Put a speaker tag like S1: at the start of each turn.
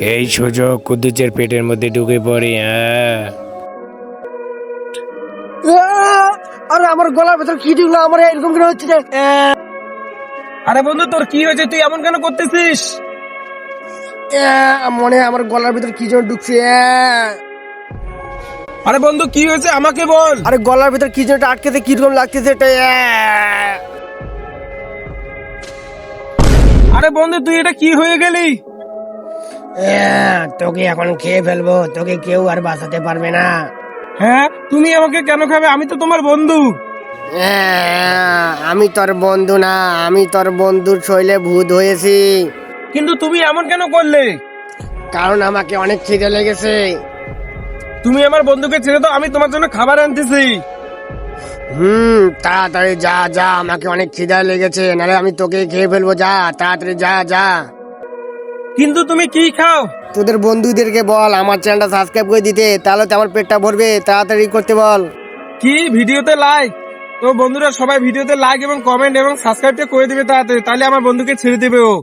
S1: এই সুযোগ কুদ্দুসের পেটের মধ্যে ঢুকে পড়ে।
S2: আরে আমার গলার ভেতর কি ঢুকলো? আমার এরকম করে হচ্ছে যে
S3: আরে বন্ধু, তোর কি হয়েছে? তুই এমন কেন করতেছিস?
S2: মনে হয় আমার গলার ভেতর কি যেন ঢুকছে।
S3: আরে বন্ধু, কি হয়েছে আমাকে বল।
S2: আরে গলার ভেতর কি যেন আটকেতে কিরকম লাগতেছে এটা।
S3: আরে বন্ধু, তুই এটা কি হয়ে গেলি?
S2: তোকে এখন খেয়ে ফেলবো, তোকে কেউ আর বাঁচাতে পারবে না।
S3: হ্যাঁ, তুমি আমাকে কেন খাবে? আমি তো তোমার বন্ধু।
S2: আমি তোর বন্ধু না, আমি তোর বন্ধুর শৈলে ভূত হয়েছি।
S3: কিন্তু তুমি এমন কেন করলে?
S2: কারণ আমাকে অনেক খিদে লেগেছে।
S3: তুমি আমার বন্ধুকে ছেড়ে দাও, আমি তোমার জন্য খাবার আনতেছি।
S2: তাড়াতাড়ি যা যা, আমাকে অনেক খিদা লেগেছে, নাহলে আমি তোকে খেয়ে ফেলবো। যা তাড়াতাড়ি যা যা।
S3: কিন্তু তুমি কি খাও?
S2: তোদের বন্ধুদেরকে বল আমার চ্যানেলটা সাবস্ক্রাইব করে দিতে, তাহলে তো আমার পেটটা ভরবে। তাড়াতাড়ি করতে বল।
S3: কি ভিডিওতে লাইক? তো বন্ধুরা সবাই ভিডিওতে লাইক এবং কমেন্ট এবং সাবস্ক্রাইবটা করে দিবে তাড়াতাড়ি, তাহলে আমার বন্ধুকে ছেড়ে দেবে ও।